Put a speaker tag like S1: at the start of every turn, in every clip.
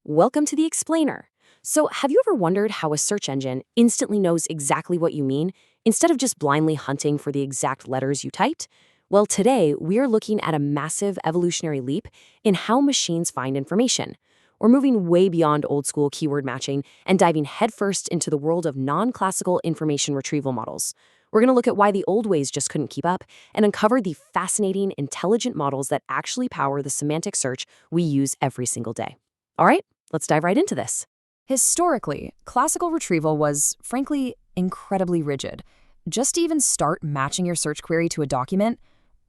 S1: Welcome to the Explainer. So, have you ever wondered how a search engine instantly knows exactly what you mean instead of just blindly hunting for the exact letters you typed? Well, today we're looking at a massive evolutionary leap in how machines find information. We're moving way beyond old school keyword matching and diving headfirst into the world of non-classical information retrieval models. We're going to look at why the old ways just couldn't keep up and uncover the fascinating, intelligent models that actually power the semantic search we use every single day. All right, let's dive right into this.
S2: Historically, classical retrieval was, frankly, incredibly rigid. Just to even start matching your search query to a document,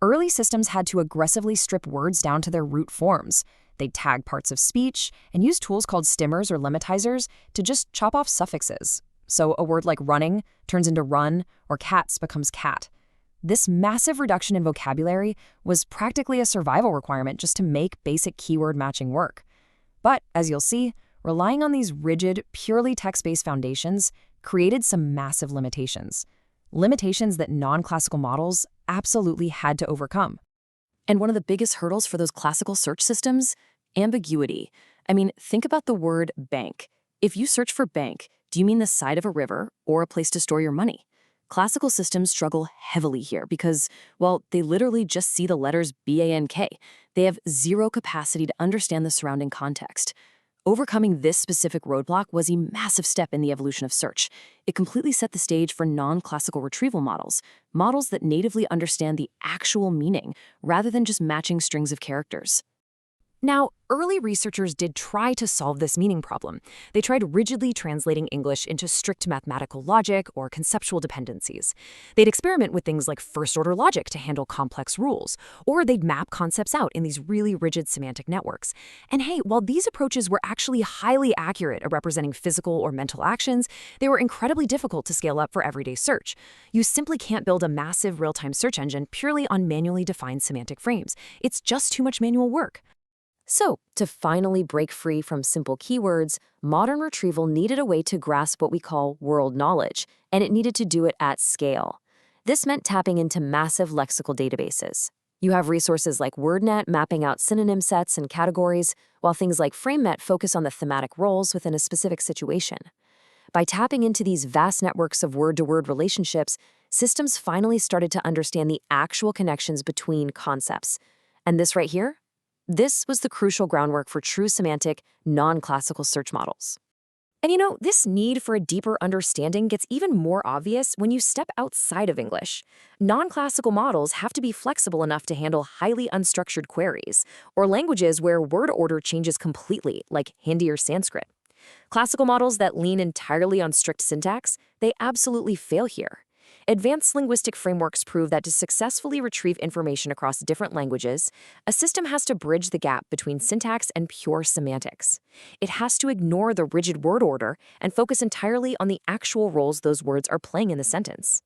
S2: early systems had to aggressively strip words down to their root forms. They'd tag parts of speech and use tools called stimmers or lemmatizers to just chop off suffixes. So a word like running turns into run, or cats becomes cat. This massive reduction in vocabulary was practically a survival requirement just to make basic keyword matching work. But, as you'll see, relying on these rigid, purely text-based foundations created some massive limitations. Limitations that non-classical models absolutely had to overcome.
S1: And one of the biggest hurdles for those classical search systems? Ambiguity. I mean, think about the word bank. If you search for bank, do you mean the side of a river or a place to store your money? Classical systems struggle heavily here because, well, they literally just see the letters B-A-N-K. They have zero capacity to understand the surrounding context. Overcoming this specific roadblock was a massive step in the evolution of search. It completely set the stage for non-classical retrieval models, models that natively understand the actual meaning rather than just matching strings of characters.
S2: Now, early researchers did try to solve this meaning problem. They tried rigidly translating English into strict mathematical logic or conceptual dependencies. They'd experiment with things like first-order logic to handle complex rules, or they'd map concepts out in these really rigid semantic networks. And hey, while these approaches were actually highly accurate at representing physical or mental actions, they were incredibly difficult to scale up for everyday search. You simply can't build a massive real-time search engine purely on manually defined semantic frames. It's just too much manual work.
S1: So, to finally break free from simple keywords, modern retrieval needed a way to grasp what we call world knowledge, and it needed to do it at scale. This meant tapping into massive lexical databases. You have resources like WordNet mapping out synonym sets and categories, while things like FrameNet focus on the thematic roles within a specific situation. By tapping into these vast networks of word-to-word relationships, systems finally started to understand the actual connections between concepts. And this right here? This was the crucial groundwork for true semantic, non-classical search models.
S2: And this need for a deeper understanding gets even more obvious when you step outside of English. Non-classical models have to be flexible enough to handle highly unstructured queries, or languages where word order changes completely, like Hindi or Sanskrit. Classical models that lean entirely on strict syntax, they absolutely fail here. Advanced linguistic frameworks prove that to successfully retrieve information across different languages, a system has to bridge the gap between syntax and pure semantics. It has to ignore the rigid word order and focus entirely on the actual roles those words are playing in the sentence.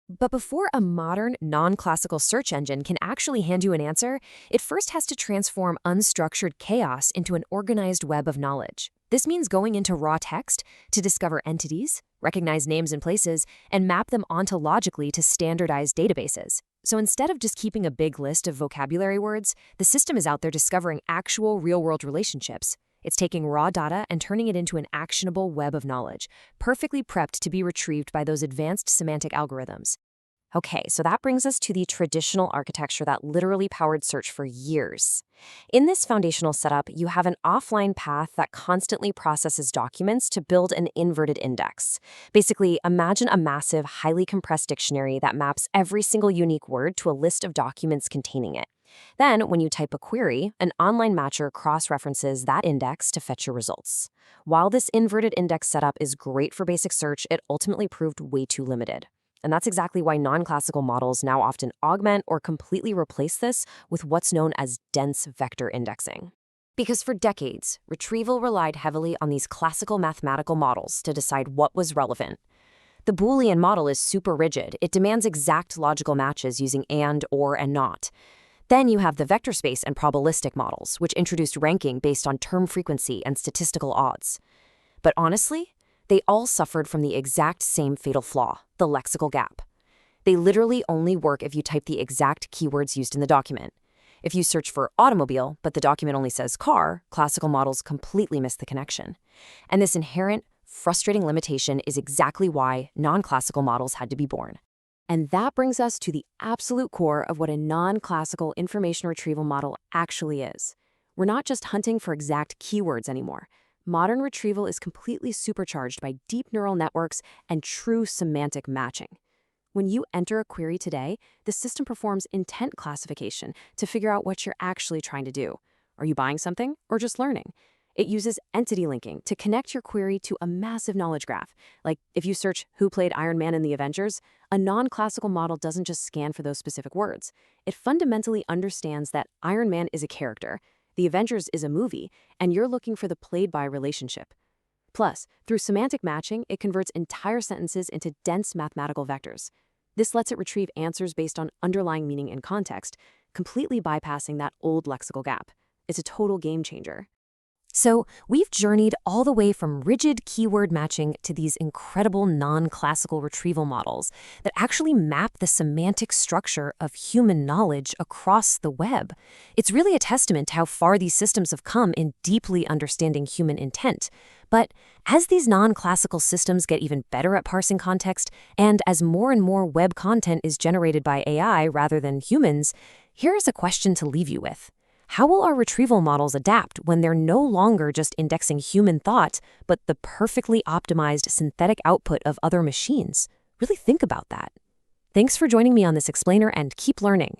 S2: But before a modern, non-classical search engine can actually hand you an answer, it first has to transform unstructured chaos into an organized web of knowledge. This means going into raw text to discover entities, recognize names and places, and map them ontologically to standardized databases. So instead of just keeping a big list of vocabulary words, the system is out there discovering actual real-world relationships. It's taking raw data and turning it into an actionable web of knowledge, perfectly prepped to be retrieved by those advanced semantic algorithms. Okay, so that brings us to the traditional architecture that literally powered search for years. In this foundational setup, you have an offline path that constantly processes documents to build an inverted index. Basically, imagine a massive, highly compressed dictionary that maps every single unique word to a list of documents containing it. Then, when you type a query, an online matcher cross-references that index to fetch your results. While this inverted index setup is great for basic search, it ultimately proved way too limited. And that's exactly why non-classical models now often augment or completely replace this with what's known as dense vector indexing. Because for decades, retrieval relied heavily on these classical mathematical models to decide what was relevant. The Boolean model is super rigid. It demands exact logical matches using and, or, and not. Then you have the vector space and probabilistic models, which introduced ranking based on term frequency and statistical odds. But honestly, they all suffered from the exact same fatal flaw, the lexical gap. They literally only work if you type the exact keywords used in the document. If you search for automobile, but the document only says car, classical models completely miss the connection. And this inherent, frustrating limitation is exactly why non-classical models had to be born. And that brings us to the absolute core of what a non-classical information retrieval model actually is. We're not just hunting for exact keywords anymore. Modern retrieval is completely supercharged by deep neural networks and true semantic matching. When you enter a query today, the system performs intent classification to figure out what you're actually trying to do. Are you buying something or just learning? It uses entity linking to connect your query to a massive knowledge graph. Like if you search who played Iron Man in the Avengers, a non-classical model doesn't just scan for those specific words. It fundamentally understands that Iron Man is a character, the Avengers is a movie, and you're looking for the played-by relationship. Plus, through semantic matching, it converts entire sentences into dense mathematical vectors. This lets it retrieve answers based on underlying meaning and context, completely bypassing that old lexical gap. It's a total game changer. So we've journeyed all the way from rigid keyword matching to these incredible non-classical retrieval models that actually map the semantic structure of human knowledge across the web. It's really a testament to how far these systems have come in deeply understanding human intent. But as these non-classical systems get even better at parsing context, and as more and more web content is generated by AI rather than humans, here's a question to leave you with. How will our retrieval models adapt when they're no longer just indexing human thought, but the perfectly optimized synthetic output of other machines? Really think about that. Thanks for joining me on this explainer, and keep learning.